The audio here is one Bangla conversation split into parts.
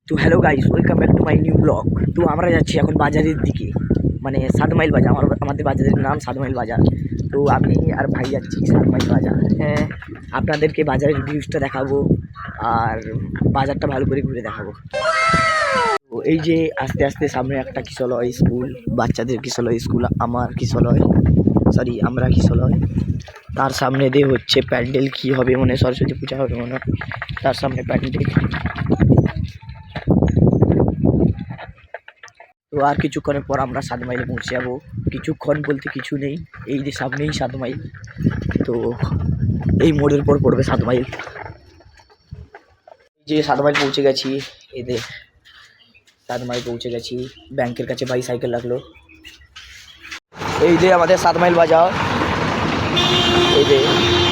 তো hello guys, welcome back to my new blog. তো আমরা যাচ্ছি এখন বাজারের দিকে, মানে 7 মাইল বাজার। আমাদের বাজারের নাম 7 মাইল বাজার। তো আমি আর ভাই যাচ্ছি 7 মাইল বাজার। হ্যাঁ, আপনাদেরকে বাজারের ভিউজটা দেখাবো আর বাজারটা ভালো করে ঘুরে দেখাবো। তো এই যে আস্তে আস্তে সামনে একটা কিশলয় স্কুল, বাচ্চাদের কিশলয় স্কুল, আমার কিশলয়, সরি আমরা কিশলয়। তার সামনে দিয়ে হচ্ছে প্যান্ডেল, কি হবে মনে, সরস্বতী পূজা হবে মনে, তার সামনে প্যান্ডেল। তো আর কিছুক্ষণের পর আমরা 7 মাইলে পৌঁছে যাবো। কিছুক্ষণ বলতে কিছু নেই, এই যে সামনেই 7 মাইল। তো এই মোড়ের পর পড়বে 7 মাইল। যে 7 মাইল পৌঁছে গেছি, এদের 7 মাইল পৌঁছে গেছি। ব্যাংকের কাছে ভাই সাইকেল রাখলো। এই যে আমাদের 7 মাইল বাজার। এই যে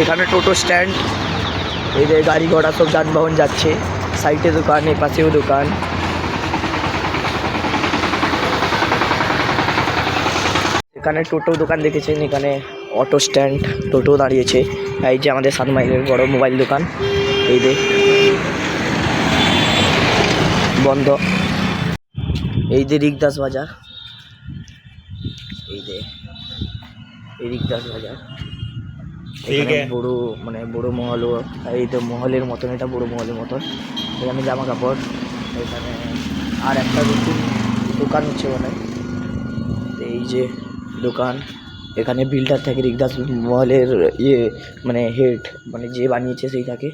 এখানে টোটো স্ট্যান্ড, এই যে গাড়ি ঘোড়া সব যানবাহন যাচ্ছে। সাইডে দোকান, এ পাশেও দোকান। এখানে টোটো দোকান দেখেছেন, এখানে অটো স্ট্যান্ড, টোটো দাঁড়িয়েছে। এই যে আমাদের 7 মাইলের বড় মোবাইল দোকান, এই যে বন্ধ। এই যে রিকদাস বাজার, এই যে রিকদাস বাজার। এখানে বড়, মানে বড় মহলও, এই তো মহলের মতন, এটা বড় মহলের মতন। এখানে জামা কাপড়, এখানে আর একটা নতুন দোকান হচ্ছে মানে, এই যে দোকান। এখানে বিল্ডার থাকে, রিকদাস মহলের ইয়ে মানে হেড, মানে যে বানিয়েছে সেই থাকে।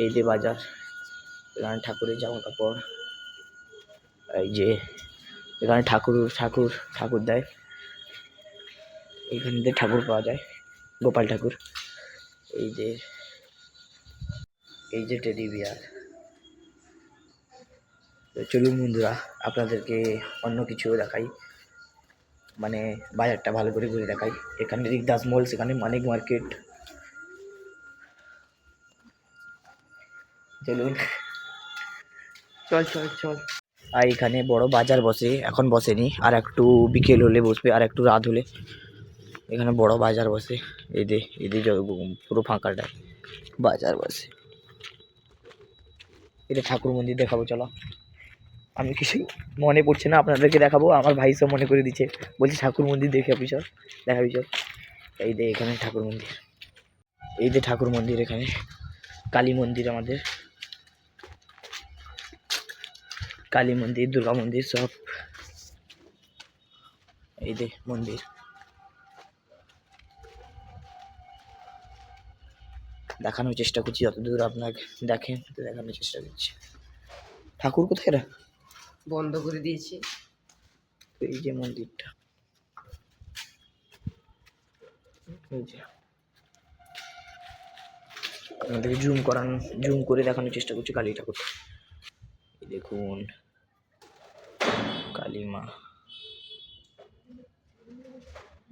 এই যে বাজার, এখানে ঠাকুরের জামা কাপড়। এই যে এখানে ঠাকুর ঠাকুর ঠাকুর দেয়, এখান থেকে ঠাকুর পাওয়া যায়, গোপাল ঠাকুর। এই যে টেডি বিয়ার। তো চলুন বন্ধুরা, আপনাদেরকে অন্য কিছুও দেখাই, মানে বাজারটা ভালো করে ঘুরে দেখাই। এখানে রিকদাস মল, সেখানে মানিক মার্কেট। চলুন, চল চল চল। আর এখানে বড় বাজার বসে, এখন বসেনি, আর একটু বিকেল হলে বসবে, আর একটু রাত হলে। এখানে বড় বাজার বসে, এদের পুরো ফাঁকাটায় বাজার বসে। এটা ঠাকুর মন্দির দেখাবো, চলো। আমি কিছু মনে পড়ছে না, আপনাদেরকে দেখাবো। আমার ভাই সব মনে করে দিচ্ছে, বলছে ঠাকুর মন্দির দেখে পিছর দেখা পিছর। এই যে এখানে ঠাকুর মন্দির, এই যে ঠাকুর মন্দির, এখানে কালী মন্দির, আমাদের কালী মন্দির, দুর্গা মন্দির সব। এই যে মন্দির দেখানোর চেষ্টা করছি, যতদূর আপনাকে দেখেন তো দেখানোর চেষ্টা করছি। ঠাকুর কোথায় রা বন্ধ করে দিয়েছি। এই যে মন্দিরটা, এই যে আমাদেরকে জুম করে দেখানোর চেষ্টা করছি কালী ঠাকুর। এই দেখুন কালী মা,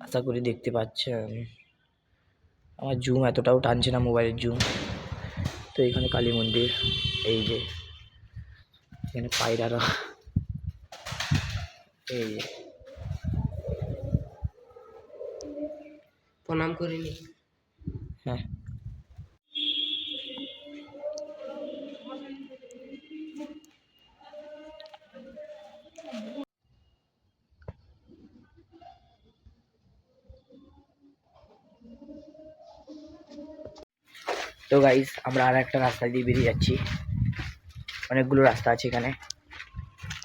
আশা করি দেখতে পাচ্ছেন। আমার জুম এতটাও টানছে না, মোবাইলের জুম। তো এখানে কালী মন্দির, এই যে এখানে পায়রারা, এই যে প্রণাম করিনি। হ্যাঁ, তো গাইস আমরা আর একটা রাস্তা দিয়ে বেরিয়ে যাচ্ছি। অনেকগুলো রাস্তা আছে এখানে।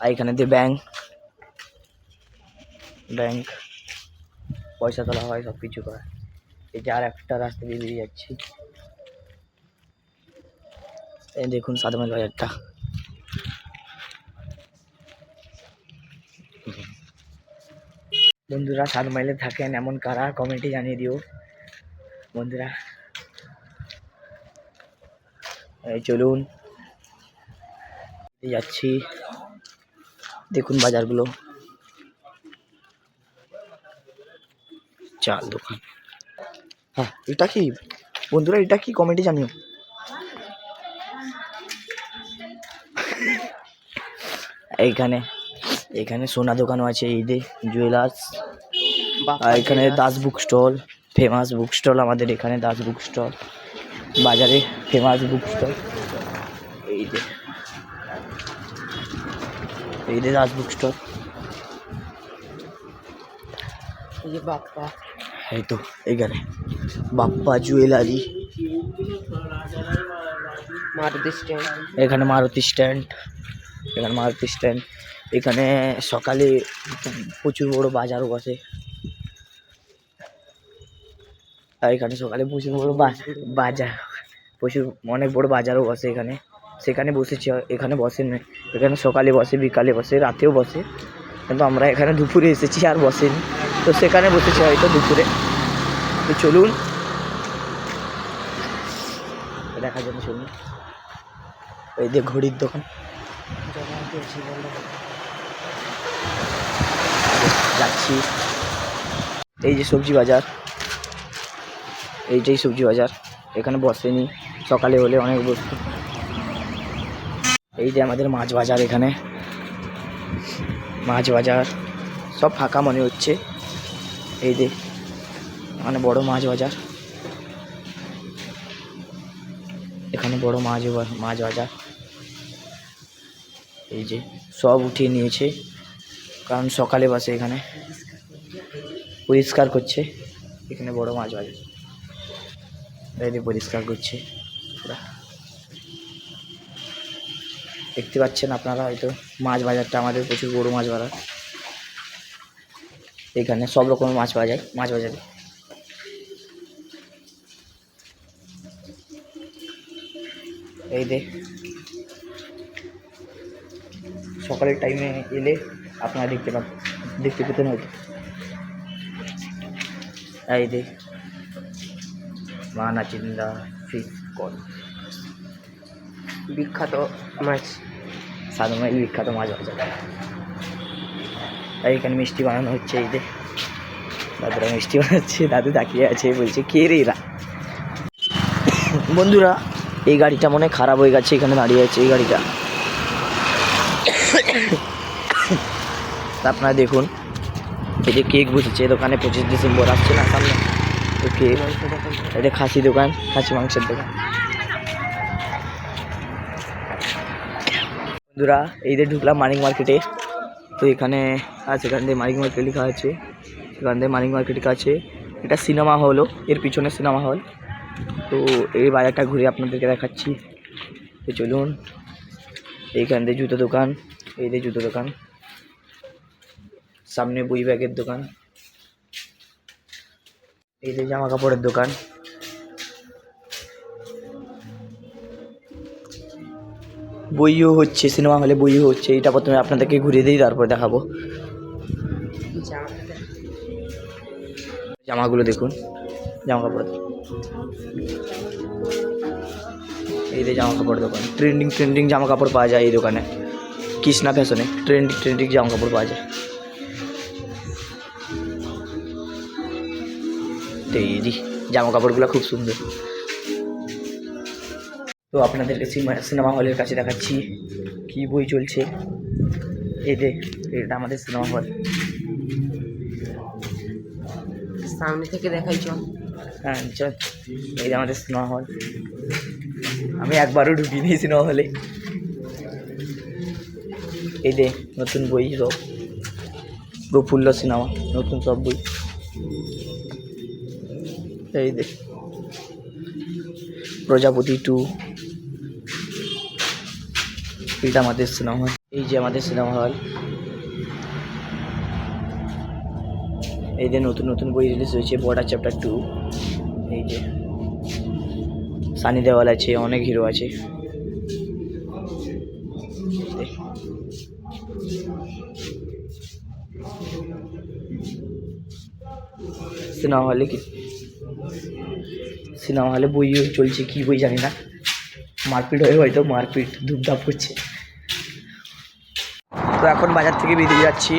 আর এখানে দিয়ে ব্যাংক পয়সা তোলা হয়, সব কিছু করে। এই যে আর একটা রাস্তা দিয়ে বেরিয়ে যাচ্ছি। এই দেখুন 7 মাইল বাজারটা। বন্ধুরা 7 মাইলে থাকেন এমন কারা, কমেন্টে জানিয়ে দিও বন্ধুরা। এই চলুন যাচ্ছি, দেখুন বাজারগুলো, চাল দোকান। হ্যাঁ, এটা কি বন্ধুরা, এটা কি কমেন্টে জানিও। এইখানে এখানে সোনা দোকানও আছে, এই যে জুয়েলার্স। আর এখানে Das book stall, famous book stall আমাদের এখানে, দাস বুক স্টল বাজারে ফেমাস বুক স্টল। এই যে এই যে দাস বুক স্টোর, এই যে বাপ্পা, এই তো এইখানে বাপ্পা জুয়েলারি, মারুতি স্ট্যান্ড, এখানে মারুতি স্ট্যান্ড, এখানে মারুতি স্ট্যান্ড। এখানে সকালে প্রচুর বড় বাজারও বসে, আর এখানে সকালে প্রচুর বড় বাজার, প্রচুর অনেক বড় বাজারও বসে এখানে। সেখানে বসেছি, এখানে বসে না, এখানে সকালে বসে, বিকালে বসে, রাতেও বসে, কিন্তু আমরা এখানে দুপুরে এসেছি আর বসেনি, তো সেখানে বসেছি হয়তো দুপুরে। তো চলুন দেখার জন্য চলুন। এই যে ঘড়ির দোকান, যাচ্ছি। এই যে সবজি বাজার, এইটাই সবজি বাজার, এখানে বসেনি, সকালে হলে অনেক বস্তু। এই যে আমাদের মাছ বাজার, এখানে মাছ বাজার সব ফাঁকা মনে হচ্ছে। এই যে মানে বড় মাছ বাজার, এখানে বড় মাছ বাজার। এই যে সব উঠিয়ে নিয়েছে, কারণ সকালে বসে, এখানে পরিষ্কার করছে। এখানে বড় মাছ বাজার, এই যে পরিষ্কার করছে পুরা, দেখতে পাচ্ছেন আপনারা হয়তো। মাছ বাজারটা আমাদের প্রচুর বড় মাছ বাজার, এখানে সব রকমের মাছ পাওয়া যায় মাছ বাজারে। এই যে সকালের টাইমে এলে আপনারা দেখতে পেতেন হয়তো। এই যে মানা চিন্তা ফিশ কল, বিখ্যাত মাছ, সাদমাইল বিখ্যাত মাছ বাজার। আর এখানে মিষ্টি বানানো হচ্ছে, এই যে দাদুরা মিষ্টি বানাচ্ছে, দাদু তাকিয়ে আছে, বলছে কে রে এরা। বন্ধুরা এই গাড়িটা মনে হয় খারাপ হয়ে গেছে, এখানে দাঁড়িয়ে আছে এই গাড়িটা। আপনারা দেখুন, এই যে কেক বসেছে দোকানে, 25 ডিসেম্বর আসছে না সামনে, তো কেক। এটা খাসি দোকান, খাসি মাংসের দোকান। বন্ধুরা এই যে ঢুকলাম মানিক মার্কেটে, তো এখানে আছে, এখান থেকে মানিক মার্কেট লেখা আছে, এখান থেকে মানিক মার্কেট লেখা আছে। এটা সিনেমা হলও, এর পিছনে সিনেমা হল। তো এই বাজারটা ঘুরে আপনাদেরকে দেখাচ্ছি, তো চলুন। এইখান থেকে জুতো দোকান, এই যে জুতো দোকান, সামনে বই ব্যাগের দোকান, এই যে জামা কাপড়ের দোকান, বইও হচ্ছে, সিনেমা হলে বইও হচ্ছে। এটা প্রথমে আপনাদেরকে ঘুরিয়ে দিই, তারপর দেখাবো। জামাগুলো দেখুন, জামা কাপড়, এই যে জামা কাপড় দোকান, ট্রেন্ডিং জামা কাপড় পাওয়া যায় এই দোকানে, কৃষ্ণা ফ্যাশনে ট্রেন্ডিং জামা কাপড় পাওয়া যায়। তো এই যে জামা কাপড়গুলো খুব সুন্দর। তো আপনাদেরকে সিনেমা হলের কাছে দেখাচ্ছি কি বই চলছে। এই যে এটা আমাদের সিনেমা হল, সামনে থেকে দেখাই চল। হ্যাঁ চল, এই যে আমাদের সিনেমা হল। আমি একবারও ঢুকিনি সিনেমা হলে। এই যে নতুন বই সব, প্রফুল্ল সিনেমা, নতুন সব বই। এই যে প্রজাপতি 2, এটা আমাদের সিনেমা হল। এই যে আমাদের সিনেমা হল, এই যে নতুন বই রিলিজ হয়েছে, বর্ডার চ্যাপ্টার 2। এই যে সানি দেওয়াল আছে, অনেক হিরো আছে। সিনেমা হলে বইও চলছে, কি বই জানি না, মারপিট হয়ে হয়তো, মারপিট ধূপধাপ করছে। তো এখন বাজার থেকে বেরিয়ে যাচ্ছি,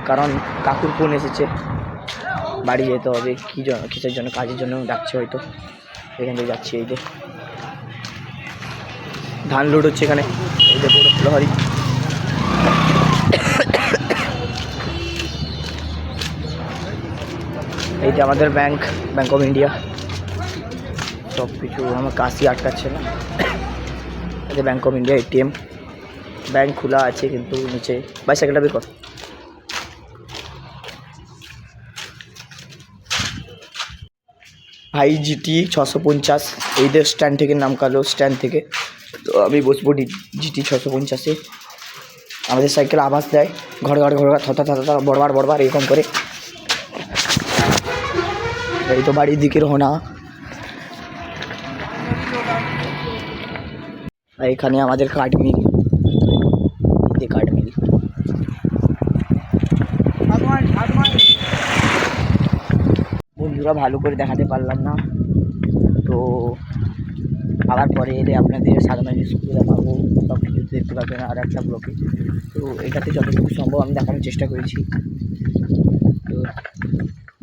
কারণ কাকুর ফোন এসেছে, বাড়ি যেতে হবে, কিসের জন্য, কাজের জন্য ডাকছে হয়তো, এখান থেকে যাচ্ছি। এই যে ধান লোড হচ্ছে এখানে, এই যে বড় লহরি। এই যে আমাদের ব্যাংক অফ ইন্ডিয়া, সব কিছু আমার কাশি আটকাচ্ছে না। এই যে bank of India ATM, bank খোলা আছে কিন্তু নিচে বাইসাইকেলটা বের কর। ভাই জিটি 650 এই যে স্ট্যান্ড থেকে নাম কালো স্ট্যান্ড থেকে, তো আমি বসবো জিটি 650-এ। আমাদের সাইকেল আওয়াজ দেয় ঘর ঘর ঘর থতা থতা বড়বার বড়বার এরকম করে। এই তো বাড়ির দিকে রওনা। আর এখানে আমাদের কাঠ মিল, কাঠ মিল। বন্ধুরা ভালো করে দেখাতে পারলাম না, তো আবার পরে এলে আপনাদের সাধারণ স্কুলে দেখাবো, সব কিছু দেখতে পাবেন আর একটা ব্লকে। তো এটাতে যতটুকু সম্ভব আমি দেখানোর চেষ্টা করেছি। তো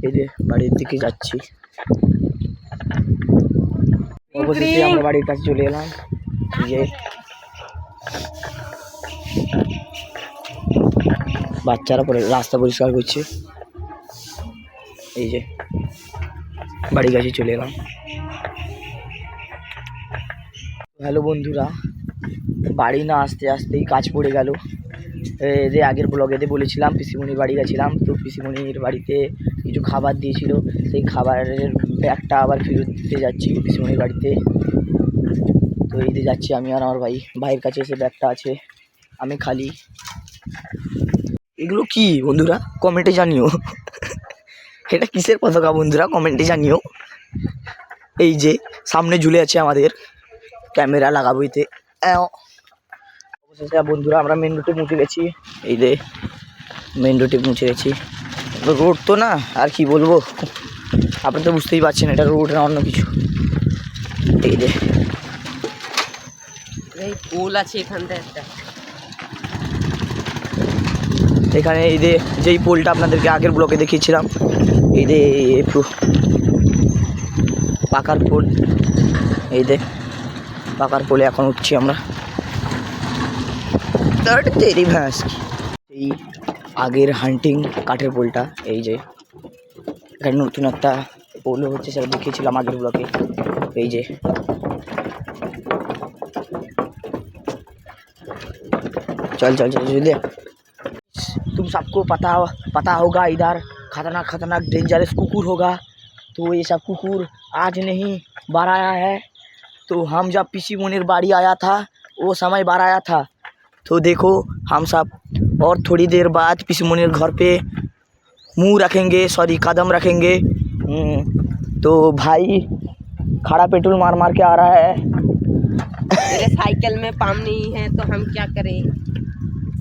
এই যে বাড়ির দিকে যাচ্ছি, অবশেষে আমরা বাড়ির কাছে চলে এলাম। যে বাচ্চারা পরে রাস্তা পরিষ্কার করছে, এই যে বাড়ির কাছে চলে এলাম। হ্যালো বন্ধুরা, বাড়ি না আসতে আসতেই কাজ পড়ে গেল। যে আগের ব্লগেতে বলেছিলাম পিসিমণির বাড়ি গেছিলাম, তো পিসিমণির বাড়িতে কিছু খাবার দিয়েছিল, সেই খাবারের ব্যাগটা আবার ফেরত দিতে যাচ্ছি পিসিমণির বাড়িতে। তো এই যে যাচ্ছি আমি আর আমার ভাইয়ের কাছে এসে ব্যাগটা আছে, আমি খালি। এগুলো কি বন্ধুরা কমেন্টে জানিও, এটা কিসের পতাকা বন্ধুরা কমেন্টে জানিও। এই যে সামনে ঝুলে আছে আমাদের ক্যামেরা লাগাবো এতে। অবশেষে বন্ধুরা আমরা মেন রোডে পৌঁছে গেছি, এই যে মেন রোডে পৌঁছে গেছি। রোড তো না আর কি বলবো, আপনি তো বুঝতেই পারছেন এটা রোড না অন্য কিছু। এই যে এই পোল আছে এখানটা একটা, এখানে এই যে যেই পোলটা আপনাদেরকে আগের ব্লকে দেখিয়েছিলাম, এই যে একটু পাকার পোল, এই যে পাকার পোলে এখন উঠছি আমরা। তেরি ভ্যাঁস এই আগের হান্টিং কাঠের পোলটা, এই যে এখানে নতুন একটা পোলও হচ্ছে, সেটা দেখিয়েছিলাম আগের ব্লকে। এই যে चल चल चल चल तुम सबको पता होगा इधर खतरनाक खतरनाक डेंजरस कुकुर होगा, तो ये सब कुकुर आज नहीं बाहर आया है। तो हम जब पिसीमणिर बाड़ी आया था वो समय बाहर आया था, तो देखो हम सब और थोड़ी देर बाद पिसीमणिर घर पे मुंह रखेंगे, सॉरी कदम रखेंगे। तो भाई खड़ा पेट्रोल मार मार के आ रहा है। मेरे साइकिल में पंप नहीं है तो हम क्या करें।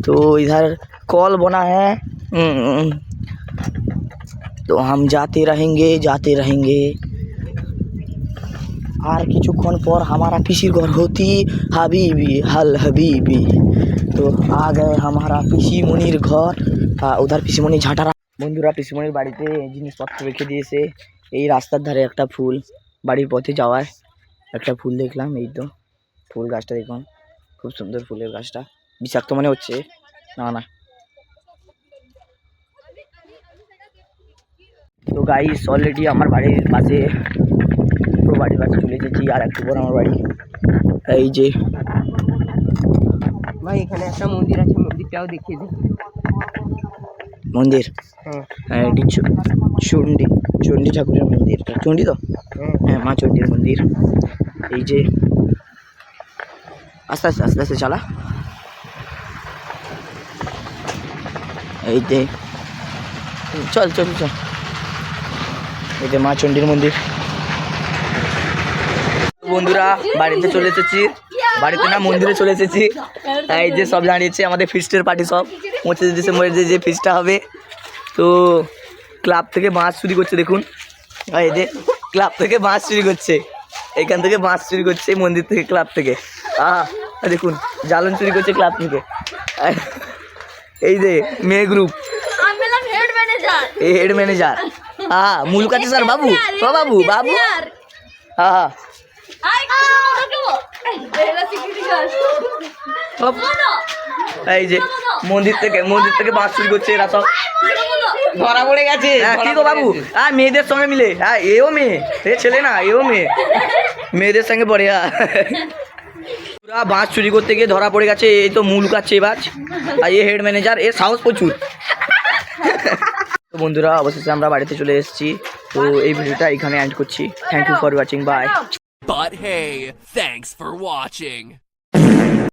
तो इधर कॉल बना है, तो हम जाते रहेंगे। আর কিছুক্ষণ পর हमारा পিসির ঘর होती हबीबी हल हबीबी। तो आ गए हमारा পিসিমণির ঘর, উধার পিসিমণি ঝাঁটারা। বন্ধুরা পিসিমণির বাড়িতে জিনিসপত্র রেখে দিয়েছে, এই রাস্তার ধারে একটা ফুল, বাড়ির পথে যাওয়ায় একটা ফুল দেখলাম। এই তো ফুল গাছটা দেখুন, খুব সুন্দর ফুলের গাছটা, বিষাক্ত মনে হচ্ছে না না। তো গাইস অলরেডি আমার বাড়ির পাশে, পুরো বাড়ির পাশে চলে এসেছি, আর একটু পর আমার বাড়ি। এই যে ভাই এখানে একটা মন্দির আছে, মন্দিরটাও দেখিয়ে দিই। মন্দির, হ্যাঁ এটি চণ্ডী ঠাকুরের মন্দির, চণ্ডী তো, হ্যাঁ মা চণ্ডীর মন্দির। এই যে আস্তে আস্তে আস্তে আস্তে চালা, এই যে চল চল চল, এই যে মা চণ্ডীর মন্দির। বন্ধুরা বাড়িতে চলে এসেছি, বাড়িতে না মন্দিরে চলে এসেছি। এই যে সব দাঁড়িয়েছে আমাদের ফিস্টের পার্টি, সব 25 ডিসেম্বরের যে ফিস্টটা হবে। তো ক্লাব থেকে বাঁশ চুরি করছে দেখুন, এই যে ক্লাব থেকে বাঁশ চুরি করছে, এখান থেকে বাঁশ চুরি করছে মন্দির থেকে, ক্লাব থেকে। দেখুন জ্বালন চুরি করছে ক্লাব থেকে। এই যে মেয়ে গ্রুপ, এই হেড ম্যানেজার, মূল কাছে স্যার বাবু, ও বাবু বাবু, এই যে মন্দির থেকে বাঁশ চুরি করছে এরা সব, ধরা পড়ে গেছে। কি গো বাবু, মেয়েদের সঙ্গে মিলে, এও মেয়ে, এ ছেলে না, এও মেয়ে, মেয়েদের সঙ্গে পড়ে। বাস চুরি করতে গিয়ে ধরা পড়ে গেছে, এই তো মূল কাচ্ছে বাজ, আর এই হেড ম্যানেজার, এর সাহস প্রচুর। তো বন্ধুরা অবশেষে আমরা বাড়িতে চলে এসেছি, তো এই ভিডিওটা এখানে এন্ড করছি। Thank you for watching, bye. But hey, thanks for watching.